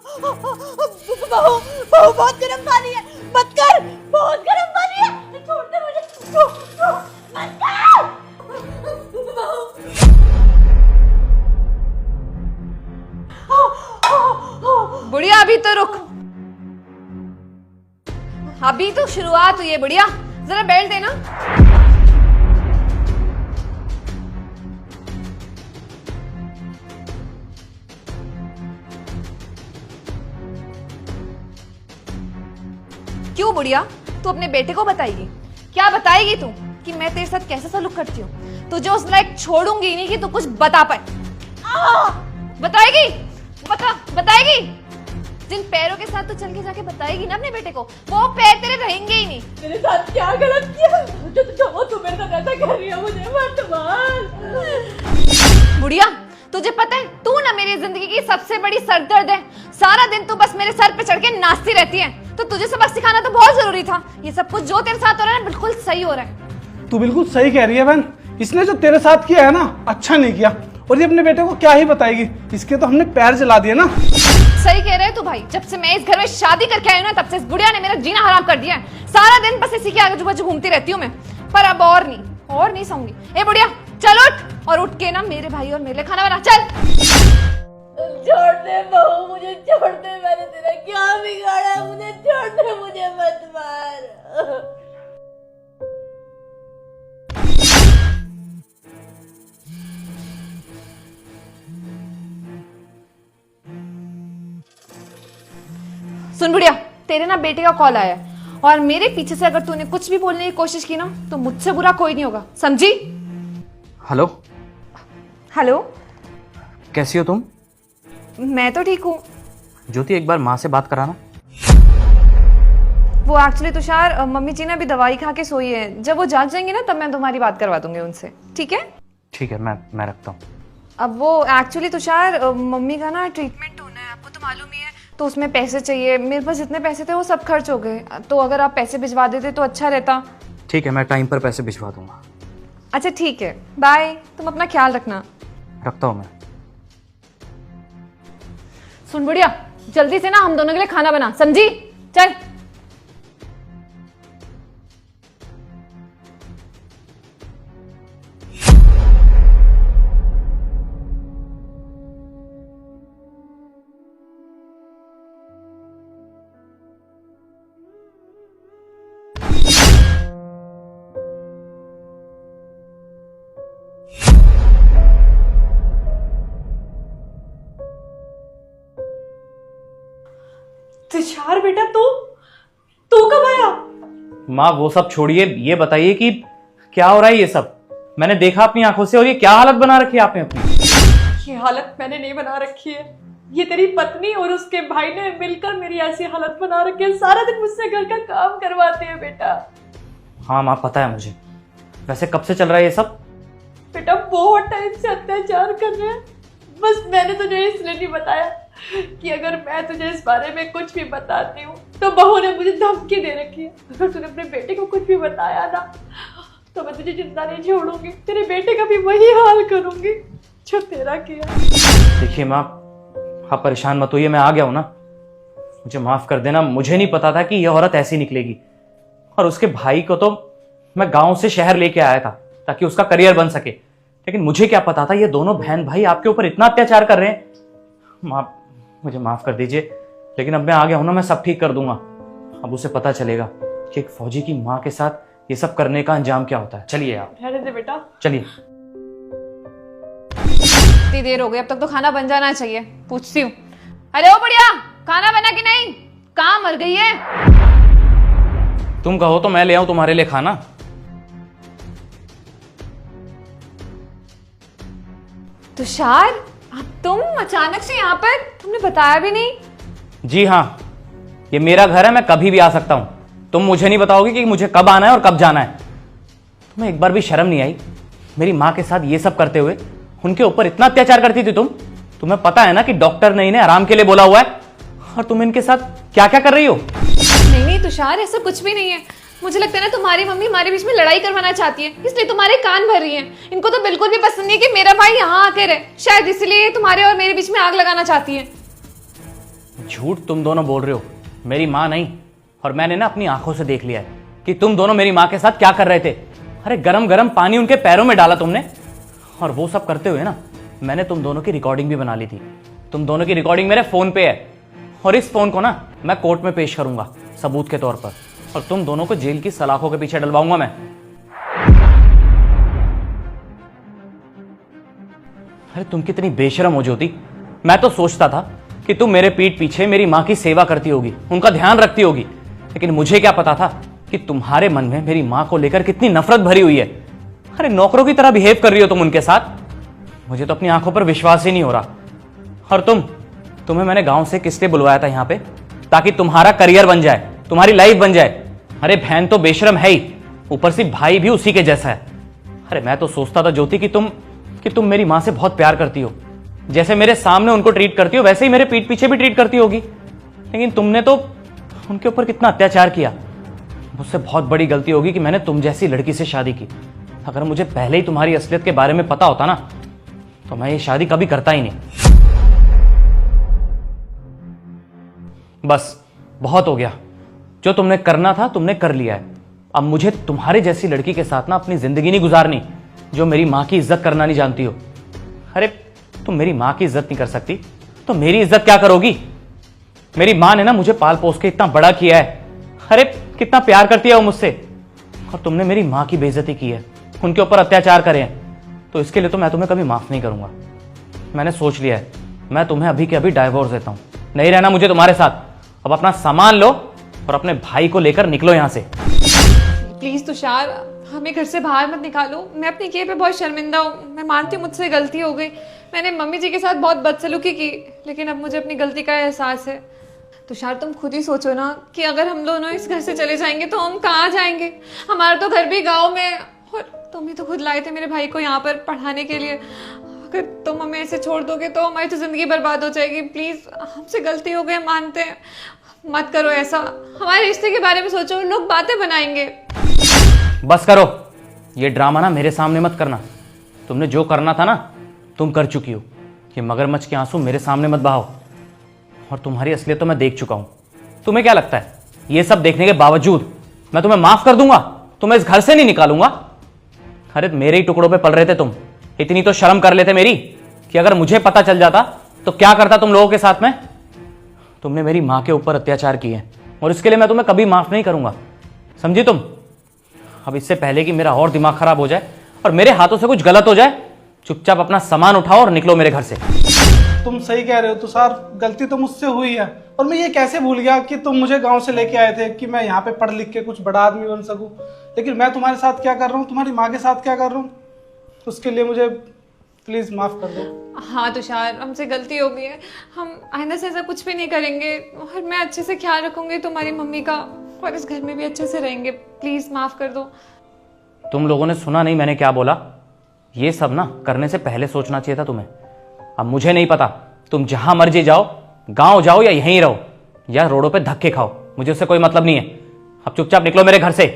बहू बहू बहुत गर्म पानी है, मत कर, बहुत गर्म पानी है, छोड़ दे मुझे, मत कर बहू। बुढ़िया अभी तो रुक, अभी तो शुरुआत हुई है बुढ़िया, जरा बेल्ट देना। क्यों बुढ़िया, तू अपने बेटे को बताएगी? क्या बताएगी तू कि मैं तेरे साथ कैसा सलूक करती हूँ? तुझे उस लायक छोड़ूंगी नहीं कि तू कुछ बता पाए। बताएगी? बताएगी? जिन पैरों के साथ तू चल के जाके बताएगी ना अपने बेटे को, वो पैर तेरे रहेंगे ही नहीं। तेरे साथ क्या गलत किया जो तू मेरे साथ ऐसा कर रही है? मुझे मत मार। बुढ़िया तुझे पता है तू ना मेरी जिंदगी की सबसे बड़ी सरदर्द है। सारा दिन तू बस मेरे सर पे चढ़ के नाचती रहती है, तो तुझे सबक सिखाना तो बहुत जरूरी था। ये सब कुछ जो तेरे साथ हो रहा है बिल्कुल सही हो रहा है। तू बिल्कुल सही कह रही है बहन, इसने जो तेरे साथ किया है ना अच्छा नहीं किया, और ये अपने बेटे को क्या ही बताएगी, इसके तो हमने पैर जला दिए ना। सही कह रहे तू भाई, जब से मैं इस घर में शादी करके आई हूँ ना तब से इस बुढ़िया ने मेरा जीना हराम कर दिया है। सारा दिन बस इसी के आगे बाजू घूमती रहती हूँ मैं, पर अब और नहीं सहूंगी। ए बुढ़िया चल उठ, और उठ के ना मेरे भाई और मेरे लिए खाना बना। चल छोड़ दे बहू, मुझे छोड़ दे, मैंने तेरा क्या बिगाड़ा? मुझे छोड़ दे, मुझे मत मार। सुन बुढ़िया, तेरे ना बेटे का कॉल आया है, और मेरे पीछे से अगर तूने कुछ भी बोलने की कोशिश की ना तो मुझसे बुरा कोई नहीं होगा, समझी? हेलो हेलो, कैसी हो तुम? मैं तो ठीक हूँ। ज्योति एक बार माँ से बात कराना। वो एक्चुअली तुषार, मम्मी जी ने अभी दवाई खा के सोई है, जब वो जाग जाएंगे ना तब मैं तुम्हारी बात करवा दूंगी उनसे, ठीक है? ठीक है, मैं रखता हूँ। अब वो एक्चुअली तुषार, मम्मी का ना ट्रीटमेंट होना है, आपको तो मालूम ही है, तो उसमें पैसे चाहिए। मेरे पास जितने पैसे थे वो सब खर्च हो गए, तो अगर आप पैसे भिजवा देते तो अच्छा रहता। ठीक है, मैं टाइम पर पैसे भिजवा दूंगा। अच्छा ठीक है, बाय, तुम अपना ख्याल रखना। रखता हूँ मैं। सुन बुढ़िया, जल्दी से ना हम दोनों के लिए खाना बना, समझी? चल। तुषार बेटा, तू कब आया? माँ वो सब छोड़िए, ये बताइए कि क्या हो रहा है ये सब? मैंने देखा अपनी आंखों से, और ये क्या हालत बना रखी है आपने अपनी? ये हालत मैंने नहीं बना रखी है, ये तेरी पत्नी और उसके भाई ने मिलकर मेरी ऐसी हालत बना रखी है। सारा दिन मुझसे घर का काम करवाते हैं बेटा। हाँ माँ पता है मुझे। वैसे कब से चल रहा है ये सब? बेटा बहुत टाइम से अत्याचार कर रहे हैं, बस मैंने तुझे इसलिए नहीं बताया कि अगर मैं तुझे इस बारे में कुछ भी बताती हूँ तो बहू ने मुझे धमकी दे रखी है। अगर तूने अपने बेटे को कुछ भी बताया ना तो मैं तुझे जिंदा नहीं छोड़ूंगी, तेरे बेटे का भी वही हाल करूंगी जो तेरा किया। देखिए माँ, आप परेशान मत होइए, मैं आ गया हूँ ना, मुझे माफ कर देना। मुझे नहीं पता था कि यह औरत ऐसी निकलेगी, और उसके भाई को तो मैं गांव से शहर लेके आया था ताकि उसका करियर बन सके, लेकिन मुझे क्या पता था ये दोनों बहन भाई आपके ऊपर इतना अत्याचार कर रहे हैं। माँ मुझे माफ कर दीजिए, लेकिन अब मैं आ गया हूं ना, मैं सब ठीक कर दूंगा। अब उसे पता चलेगा कि एक फौजी की माँ के साथ ये सब करने का अंजाम क्या होता है। चलिए आप, रहने दे बेटा, चलिए। इतनी देर हो गई, अब तक तो खाना बन जाना चाहिए। पूछती हूँ, अरे ओ बढ़िया, खाना बना कि नहीं? कहाँ मर गई है? तुम कहो तो मैं ले आऊं तुम्हारे लिए खाना। तुषार, अब तुम अचानक से यहाँ पर, तुमने बताया भी नहीं। जी हाँ, ये मेरा घर है, मैं कभी भी आ सकता हूं। तुम मुझे नहीं बताओगे कि मुझे कब आना है और कब जाना है? तुम्हें एक बार भी शर्म नहीं आई मेरी माँ के साथ ये सब करते हुए? उनके ऊपर इतना अत्याचार करती थी तुम। तुम्हें पता है ना कि डॉक्टर ने इन्हें आराम के लिए बोला हुआ है, और तुम इनके साथ क्या क्या कर रही हो? नहीं तुषार, ऐसा कुछ भी नहीं है। मुझे लगता है ना तुम्हारी मम्मी हमारे बीच में लड़ाई करवाना चाहती है, इसलिए तुम्हारे कान भर रही हैं। इनको तो बिल्कुल भी पसंद नहीं कि मेरा भाई यहाँ आकर रहे, शायद इसलिए तुम्हारे और मेरे बीच में आग लगाना चाहती है। झूठ तुम दोनों बोल रहे हो, मेरी माँ नहीं। और मैंने ना अपनी आंखों से देख लिया है कि तुम दोनों मेरी माँ के साथ क्या कर रहे थे। अरे गरम गरम पानी उनके पैरों में डाला तुमने, और वो सब करते हुए ना मैंने तुम दोनों की रिकॉर्डिंग भी बना ली थी। तुम दोनों की रिकॉर्डिंग मेरे फोन पे है, और इस फोन को ना मैं कोर्ट में पेश करूंगा सबूत के तौर पर, और तुम दोनों को जेल की सलाखों के पीछे डलवाऊंगा मैं। अरे तुम कितनी बेशरम हो ज्योति। मैं तो सोचता था कि तुम मेरे पीठ पीछे मेरी माँ की सेवा करती होगी, उनका ध्यान रखती होगी, लेकिन मुझे क्या पता था कि तुम्हारे मन में मेरी माँ को लेकर कितनी नफरत भरी हुई है। अरे नौकरों की तरह बिहेव कर रही हो तुम उनके साथ। मुझे तो अपनी आंखों पर विश्वास ही नहीं हो रहा। और तुम्हें मैंने गांव से किस लिए बुलवाया था यहाँ पे? ताकि तुम्हारा करियर बन जाए, तुम्हारी लाइफ बन जाए। अरे बहन तो बेशरम है ही, ऊपर से भाई भी उसी के जैसा है। अरे मैं तो सोचता था ज्योति कि तुम मेरी माँ से बहुत प्यार करती हो, जैसे मेरे सामने उनको ट्रीट करती हो वैसे ही मेरे पीठ पीछे भी ट्रीट करती होगी। लेकिन तुमने तो उनके ऊपर कितना अत्याचार किया। मुझसे बहुत बड़ी गलती होगी कि मैंने तुम जैसी लड़की से शादी की। अगर मुझे पहले ही तुम्हारी असलियत के बारे में पता होता ना, तो मैं ये शादी कभी करता ही नहीं। बस बहुत हो गया, जो तुमने करना था तुमने कर लिया है। अब मुझे तुम्हारे जैसी लड़की के साथ ना अपनी जिंदगी नहीं गुजारनी, जो मेरी माँ की इज्जत करना नहीं जानती हो। अरे तुम मेरी माँ की इज्जत नहीं कर सकती तो मेरी इज्जत क्या करोगी? मेरी माँ ने ना मुझे पाल पोस के इतना बड़ा किया है। अरे कितना प्यार करती है वो मुझसे, और तुमने मेरी माँ की बेइज्जती की है, उनके ऊपर अत्याचार करे हैं। तो इसके लिए तो मैं तुम्हें कभी माफ नहीं करूंगा। मैंने सोच लिया है, मैं तुम्हें अभी के अभी डाइवोर्स देता हूं। नहीं रहना मुझे तुम्हारे साथ। अब अपना सामान लो और अपने भाई को लेकर निकलो यहां से। प्लीज तुषार, हमें घर से बाहर मत निकालो। मैं अपनी किए पे बहुत शर्मिंदा हूँ। मैं मानती हूँ मुझसे गलती हो गई, मैंने मम्मी जी के साथ बहुत बदसलूकी की, लेकिन अब मुझे अपनी गलती का एहसास है। तुषार तुम खुद ही सोचो ना कि अगर हम दोनों इस घर से चले जाएंगे तो हम कहाँ जाएंगे? हमारा तो घर भी गाँव में, और तुम ही तो खुद लाए थे मेरे भाई को यहाँ पर पढ़ाने के लिए। अगर तुम हमें ऐसे छोड़ दोगे तो हमारी तो जिंदगी बर्बाद हो जाएगी। प्लीज, हमसे गलती हो गई, मानते हैं, मत करो ऐसा। हमारे रिश्ते के बारे में सोचो, लोग बातें बनाएंगे। बस करो, ये ड्रामा ना मेरे सामने मत करना। तुमने जो करना था ना तुम कर चुकी हो। ये मगरमच्छ के आंसू मेरे सामने मत बहाओ, और तुम्हारी असलियत तो मैं देख चुका हूं। तुम्हें क्या लगता है ये सब देखने के बावजूद मैं तुम्हें माफ कर दूंगा? तुम्हें इस घर से नहीं निकालूंगा? अरे मेरे ही टुकड़ों पे पल रहे थे तुम, इतनी तो शर्म कर लेते मेरी कि अगर मुझे पता चल जाता तो क्या करता तुम लोगों के साथ में। तुमने मेरी माँ के ऊपर अत्याचार किए हैं, और इसके लिए मैं तुम्हें कभी माफ नहीं करूंगा, समझी तुम? अब इससे पहले कि मेरा और दिमाग खराब हो जाए और मेरे हाथों से कुछ गलत हो जाए, चुपचाप अपना सामान उठाओ और निकलो मेरे घर से। तुम सही कह रहे हो तुषार, गलती तो मुझसे हुई है। और मैं ये कैसे भूल गया कि तुम मुझे गांव से लेके आए थे कि मैं यहाँ पे पढ़ लिख के कुछ बड़ा आदमी बन सकूं। लेकिन मैं तुम्हारे साथ क्या कर रहा हूँ, तुम्हारी माँ के साथ क्या कर रहा हूँ, उसके लिए मुझे प्लीज माफ कर दो। हाँ तुषार, हमसे गलती हो गई है। हम आइंदा से ऐसा कुछ भी नहीं करेंगे, और मैं अच्छे से ख्याल रखूंगी तुम्हारी मम्मी का, और इस घर में भी अच्छे से रहेंगे। प्लीज माफ कर दो। तुम लोगों ने सुना नहीं मैंने क्या बोला? ये सब ना करने से पहले सोचना चाहिए था तुम्हें। अब मुझे नहीं पता, तुम जहां मर्जी जाओ, गांव जाओ या यहीं रहो, या रोडों पे धक्के खाओ, मुझे उससे कोई मतलब नहीं है। अब चुपचाप निकलो मेरे घर से।